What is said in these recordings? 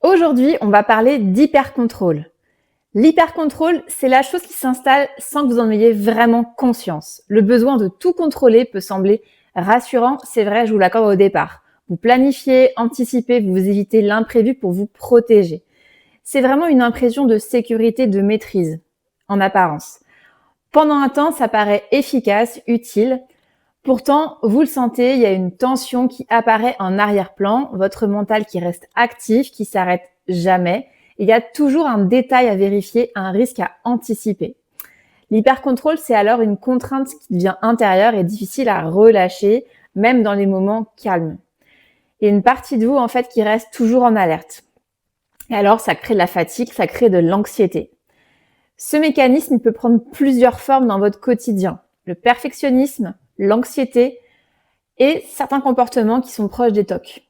Aujourd'hui, on va parler d'hypercontrôle. L'hypercontrôle, c'est la chose qui s'installe sans que vous en ayez vraiment conscience. Le besoin de tout contrôler peut sembler rassurant, c'est vrai, je vous l'accorde au départ. Vous planifiez, anticipez, vous évitez l'imprévu pour vous protéger. C'est vraiment une impression de sécurité, de maîtrise, en apparence. Pendant un temps, ça paraît efficace, utile. Pourtant, vous le sentez, il y a une tension qui apparaît en arrière-plan, votre mental qui reste actif, qui s'arrête jamais. Il y a toujours un détail à vérifier, un risque à anticiper. L'hypercontrôle, c'est alors une contrainte qui devient intérieure et difficile à relâcher, même dans les moments calmes. Il y a une partie de vous, en fait, qui reste toujours en alerte. Et alors, ça crée de la fatigue, ça crée de l'anxiété. Ce mécanisme peut prendre plusieurs formes dans votre quotidien. Le perfectionnisme, l'anxiété et certains comportements qui sont proches des TOC.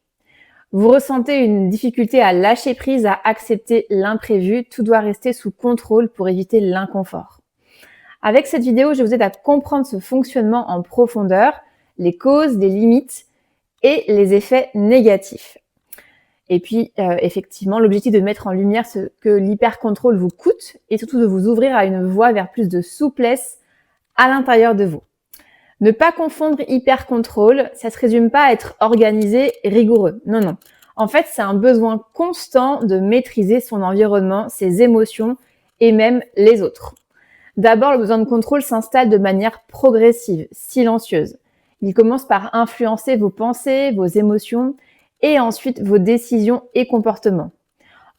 Vous ressentez une difficulté à lâcher prise, à accepter l'imprévu. Tout doit rester sous contrôle pour éviter l'inconfort. Avec cette vidéo, je vous aide à comprendre ce fonctionnement en profondeur, les causes, les limites et les effets négatifs. Et puis, effectivement, l'objectif de mettre en lumière ce que l'hypercontrôle vous coûte et surtout de vous ouvrir à une voie vers plus de souplesse à l'intérieur de vous. Ne pas confondre hyper-contrôle, ça se résume pas à être organisé et rigoureux. Non, non. En fait, c'est un besoin constant de maîtriser son environnement, ses émotions et même les autres. D'abord, le besoin de contrôle s'installe de manière progressive, silencieuse. Il commence par influencer vos pensées, vos émotions et ensuite vos décisions et comportements.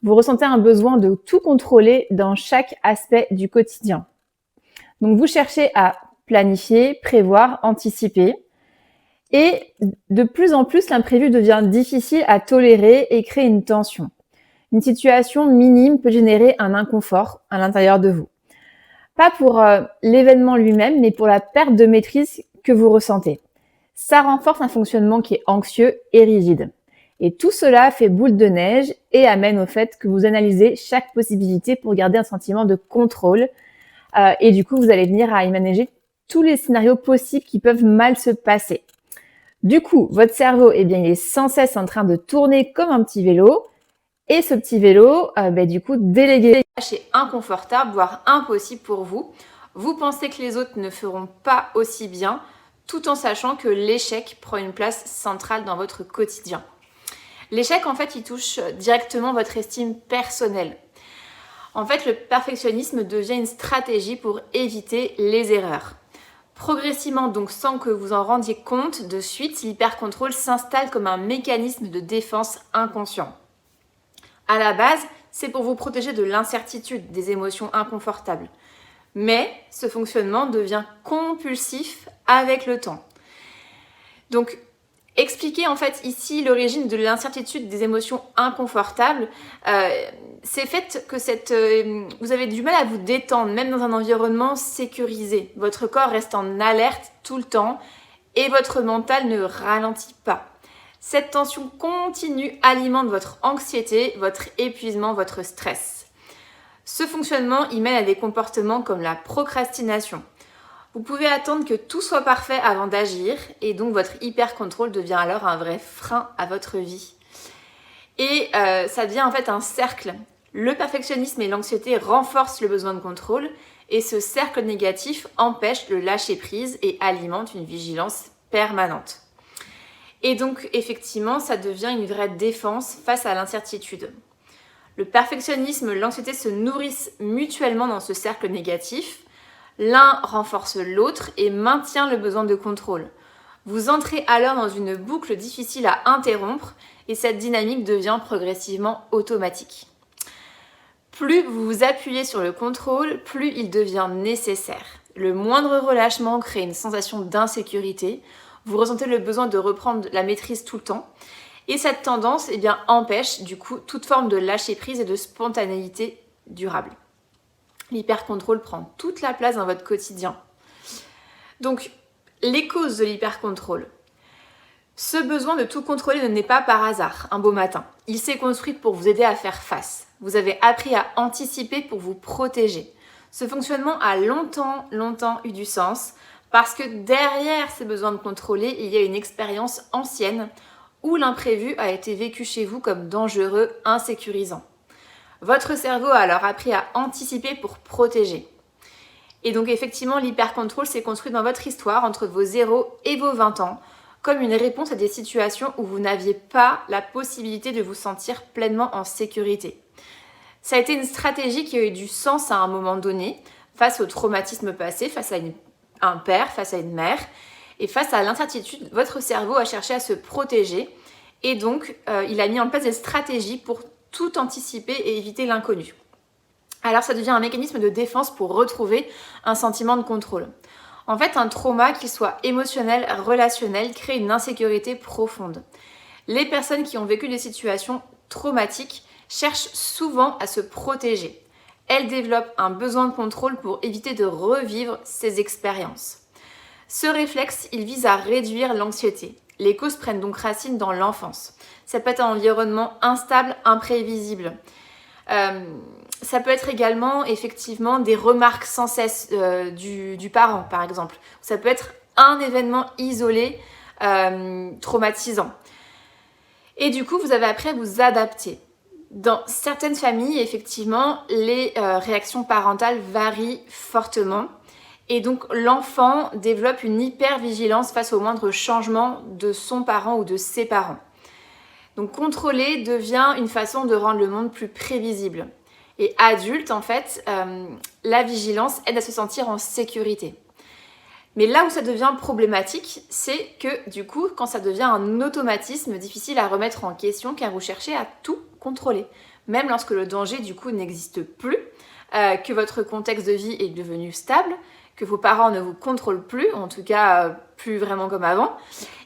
Vous ressentez un besoin de tout contrôler dans chaque aspect du quotidien. Donc, vous cherchez à planifier, prévoir, anticiper. Et de plus en plus, l'imprévu devient difficile à tolérer et crée une tension. Une situation minime peut générer un inconfort à l'intérieur de vous. Pas pour l'événement lui-même, mais pour la perte de maîtrise que vous ressentez. Ça renforce un fonctionnement qui est anxieux et rigide. Et tout cela fait boule de neige et amène au fait que vous analysez chaque possibilité pour garder un sentiment de contrôle. Et du coup, vous allez venir à imaginer tous les scénarios possibles qui peuvent mal se passer. Du coup, votre cerveau, il est sans cesse en train de tourner comme un petit vélo. Et ce petit vélo, du coup, délégué est inconfortable, voire impossible pour vous. Vous pensez que les autres ne feront pas aussi bien, tout en sachant que l'échec prend une place centrale dans votre quotidien. L'échec, en fait, il touche directement votre estime personnelle. En fait, le perfectionnisme devient une stratégie pour éviter les erreurs. Progressivement, donc sans que vous en rendiez compte de suite, l'hypercontrôle s'installe comme un mécanisme de défense inconscient. À la base, c'est pour vous protéger de l'incertitude, des émotions inconfortables. Mais ce fonctionnement devient compulsif avec le temps. Donc, expliquer en fait ici l'origine de l'incertitude des émotions inconfortables, c'est fait que vous avez du mal à vous détendre, même dans un environnement sécurisé. Votre corps reste en alerte tout le temps et votre mental ne ralentit pas. Cette tension continue alimente votre anxiété, votre épuisement, votre stress. Ce fonctionnement, il mène à des comportements comme la procrastination. Vous pouvez attendre que tout soit parfait avant d'agir et donc votre hyper-contrôle devient alors un vrai frein à votre vie. Et ça devient en fait un cercle. Le perfectionnisme et l'anxiété renforcent le besoin de contrôle et ce cercle négatif empêche le lâcher-prise et alimente une vigilance permanente. Et donc, effectivement, ça devient une vraie défense face à l'incertitude. Le perfectionnisme et l'anxiété se nourrissent mutuellement dans ce cercle négatif. L'un renforce l'autre et maintient le besoin de contrôle. Vous entrez alors dans une boucle difficile à interrompre et cette dynamique devient progressivement automatique. Plus vous vous appuyez sur le contrôle, plus il devient nécessaire. Le moindre relâchement crée une sensation d'insécurité. Vous ressentez le besoin de reprendre la maîtrise tout le temps. Et cette tendance empêche du coup toute forme de lâcher-prise et de spontanéité durable. L'hypercontrôle prend toute la place dans votre quotidien. Donc, les causes de l'hypercontrôle. Ce besoin de tout contrôler ne naît pas par hasard, un beau matin. Il s'est construit pour vous aider à faire face. Vous avez appris à anticiper pour vous protéger. Ce fonctionnement a longtemps eu du sens parce que derrière ces besoins de contrôler, il y a une expérience ancienne ou l'imprévu a été vécu chez vous comme dangereux, insécurisant. Votre cerveau a alors appris à anticiper pour protéger. Et donc effectivement, l'hypercontrôle s'est construit dans votre histoire entre vos 0 et vos 20 ans, comme une réponse à des situations où vous n'aviez pas la possibilité de vous sentir pleinement en sécurité. Ça a été une stratégie qui a eu du sens à un moment donné, face au traumatisme passé, face à un père, face à une mère, et face à l'incertitude, votre cerveau a cherché à se protéger, et donc il a mis en place des stratégies pour tout anticiper et éviter l'inconnu. Alors ça devient un mécanisme de défense pour retrouver un sentiment de contrôle. En fait, un trauma, qu'il soit émotionnel, relationnel, crée une insécurité profonde. Les personnes qui ont vécu des situations traumatiques cherchent souvent à se protéger. Elles développent un besoin de contrôle pour éviter de revivre ces expériences. Ce réflexe, il vise à réduire l'anxiété. Les causes prennent donc racine dans l'enfance. Ça peut être un environnement instable, imprévisible. Ça peut être également effectivement des remarques sans cesse du parent, par exemple. Ça peut être un événement isolé, traumatisant. Et du coup, vous avez appris à vous adapter. Dans certaines familles, effectivement, les réactions parentales varient fortement. Et donc, l'enfant développe une hypervigilance face au moindre changement de son parent ou de ses parents. Donc, contrôler devient une façon de rendre le monde plus prévisible. Et adulte, en fait, la vigilance aide à se sentir en sécurité. Mais là où ça devient problématique, c'est que du coup, quand ça devient un automatisme difficile à remettre en question, car vous cherchez à tout contrôler. Même lorsque le danger, du coup, n'existe plus, que votre contexte de vie est devenu stable, que vos parents ne vous contrôlent plus, en tout cas plus vraiment comme avant,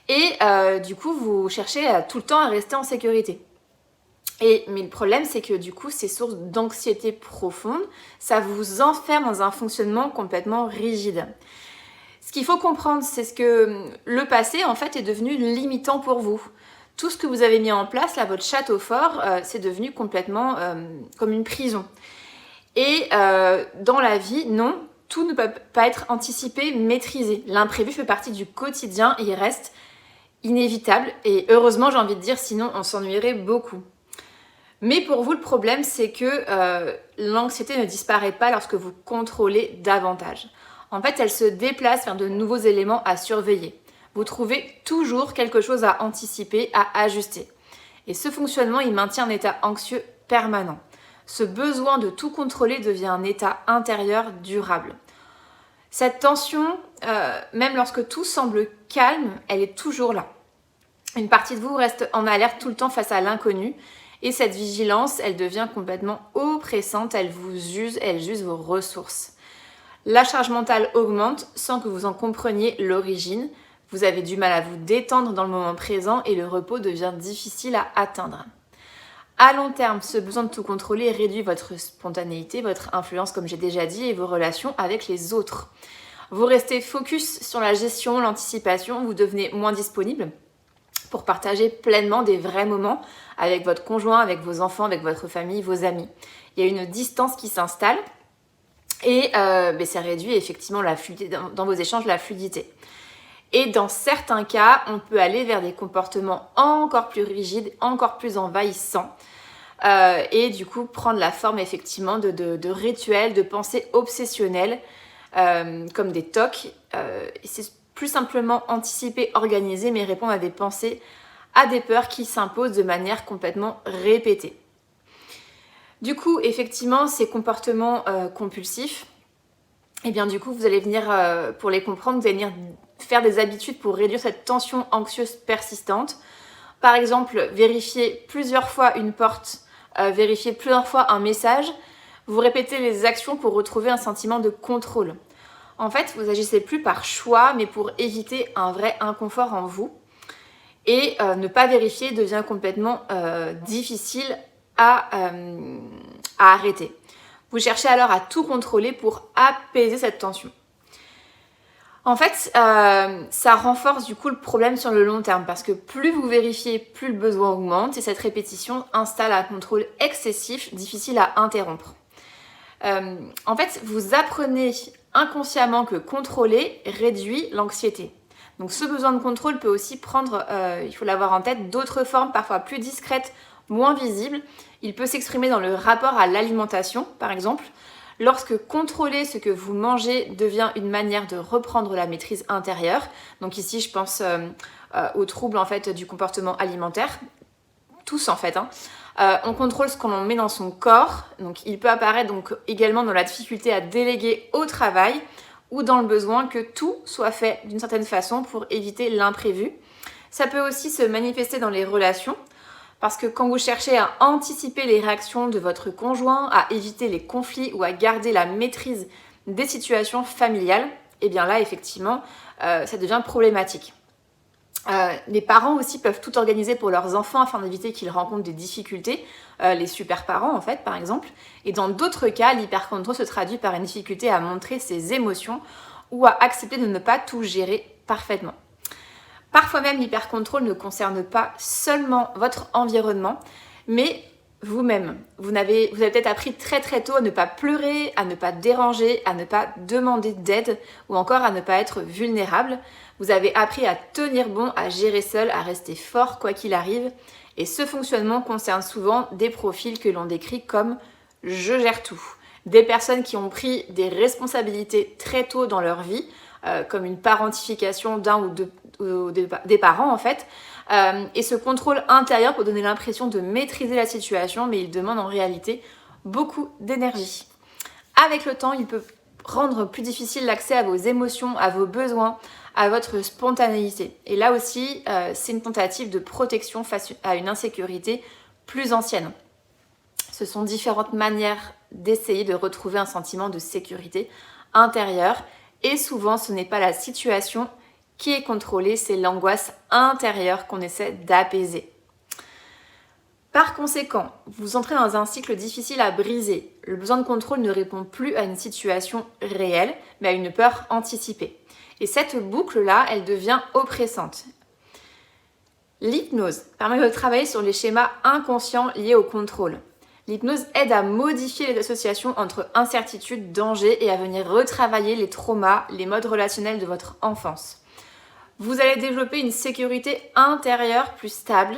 et du coup, vous cherchez tout le temps à rester en sécurité. Mais le problème, c'est que du coup, ces sources d'anxiété profonde, ça vous enferme dans un fonctionnement complètement rigide. Ce qu'il faut comprendre, c'est que le passé, en fait, est devenu limitant pour vous. Tout ce que vous avez mis en place, là, votre château fort, c'est devenu complètement comme une prison. Et dans la vie, non, tout ne peut pas être anticipé, maîtrisé. L'imprévu fait partie du quotidien et il reste inévitable. Et heureusement, j'ai envie de dire, sinon on s'ennuierait beaucoup. Mais pour vous, le problème, c'est que l'anxiété ne disparaît pas lorsque vous contrôlez davantage. En fait, elle se déplace vers de nouveaux éléments à surveiller. Vous trouvez toujours quelque chose à anticiper, à ajuster. Et ce fonctionnement, il maintient un état anxieux permanent. Ce besoin de tout contrôler devient un état intérieur durable. Cette tension, même lorsque tout semble calme, elle est toujours là. Une partie de vous reste en alerte tout le temps face à l'inconnu. Et cette vigilance, elle devient complètement oppressante, elle use vos ressources. La charge mentale augmente sans que vous en compreniez l'origine. Vous avez du mal à vous détendre dans le moment présent et le repos devient difficile à atteindre. À long terme, ce besoin de tout contrôler réduit votre spontanéité, votre influence, comme j'ai déjà dit, et vos relations avec les autres. Vous restez focus sur la gestion, l'anticipation, vous devenez moins disponible pour partager pleinement des vrais moments avec votre conjoint, avec vos enfants, avec votre famille, vos amis. Il y a une distance qui s'installe et ça réduit effectivement la fluidité, dans vos échanges, la fluidité. Et dans certains cas, on peut aller vers des comportements encore plus rigides, encore plus envahissants et du coup prendre la forme effectivement de rituels, de pensées obsessionnelles comme des TOC. C'est plus simplement anticiper, organiser, mais répondre à des pensées, à des peurs qui s'imposent de manière complètement répétée. Du coup, effectivement, ces comportements compulsifs, et bien du coup, vous allez venir, pour les comprendre, vous allez venir faire des habitudes pour réduire cette tension anxieuse persistante. Par exemple, vérifier plusieurs fois une porte, vérifier plusieurs fois un message. Vous répétez les actions pour retrouver un sentiment de contrôle. En fait, vous agissez plus par choix, mais pour éviter un vrai inconfort en vous. Et ne pas vérifier devient complètement difficile à arrêter. Vous cherchez alors à tout contrôler pour apaiser cette tension. En fait, ça renforce du coup le problème sur le long terme parce que plus vous vérifiez, plus le besoin augmente et cette répétition installe un contrôle excessif, difficile à interrompre. En fait, vous apprenez inconsciemment que contrôler réduit l'anxiété. Donc ce besoin de contrôle peut aussi prendre, il faut l'avoir en tête, d'autres formes parfois plus discrètes, moins visibles. Il peut s'exprimer dans le rapport à l'alimentation, par exemple, lorsque contrôler ce que vous mangez devient une manière de reprendre la maîtrise intérieure. Donc ici, je pense aux troubles en fait du comportement alimentaire, tous en fait. On contrôle ce qu'on met dans son corps. Donc il peut apparaître donc également dans la difficulté à déléguer au travail ou dans le besoin que tout soit fait d'une certaine façon pour éviter l'imprévu. Ça peut aussi se manifester dans les relations. Parce que quand vous cherchez à anticiper les réactions de votre conjoint, à éviter les conflits ou à garder la maîtrise des situations familiales, et bien là, effectivement, ça devient problématique. Les parents aussi peuvent tout organiser pour leurs enfants afin d'éviter qu'ils rencontrent des difficultés, les super parents en fait, par exemple. Et dans d'autres cas, l'hypercontrôle se traduit par une difficulté à montrer ses émotions ou à accepter de ne pas tout gérer parfaitement. Parfois même, l'hypercontrôle ne concerne pas seulement votre environnement, mais vous-même. Vous avez peut-être appris très très tôt à ne pas pleurer, à ne pas déranger, à ne pas demander d'aide ou encore à ne pas être vulnérable. Vous avez appris à tenir bon, à gérer seul, à rester fort quoi qu'il arrive. Et ce fonctionnement concerne souvent des profils que l'on décrit comme « je gère tout ». Des personnes qui ont pris des responsabilités très tôt dans leur vie, comme une parentification d'un ou des parents en fait. Et ce contrôle intérieur peut donner l'impression de maîtriser la situation, mais il demande en réalité beaucoup d'énergie. Avec le temps, il peut rendre plus difficile l'accès à vos émotions, à vos besoins, à votre spontanéité. Et là aussi, c'est une tentative de protection face à une insécurité plus ancienne. Ce sont différentes manières d'essayer de retrouver un sentiment de sécurité intérieure. Et souvent, ce n'est pas la situation qui est contrôlée, c'est l'angoisse intérieure qu'on essaie d'apaiser. Par conséquent, vous entrez dans un cycle difficile à briser. Le besoin de contrôle ne répond plus à une situation réelle, mais à une peur anticipée. Et cette boucle-là, elle devient oppressante. L'hypnose permet de travailler sur les schémas inconscients liés au contrôle. L'hypnose aide à modifier les associations entre incertitude, danger et à venir retravailler les traumas, les modes relationnels de votre enfance. Vous allez développer une sécurité intérieure plus stable.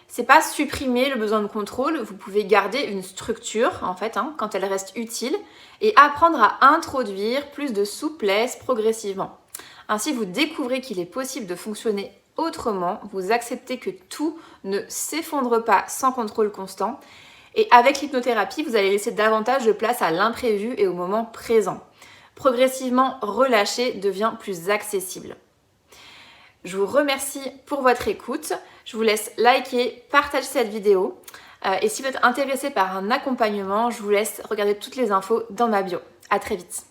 C'est pas supprimer le besoin de contrôle, vous pouvez garder une structure en fait quand elle reste utile et apprendre à introduire plus de souplesse progressivement. Ainsi, vous découvrez qu'il est possible de fonctionner autrement, vous acceptez que tout ne s'effondre pas sans contrôle constant. Et avec l'hypnothérapie, vous allez laisser davantage de place à l'imprévu et au moment présent. Progressivement, relâcher devient plus accessible. Je vous remercie pour votre écoute. Je vous laisse liker, partager cette vidéo. Et si vous êtes intéressé par un accompagnement, je vous laisse regarder toutes les infos dans ma bio. À très vite.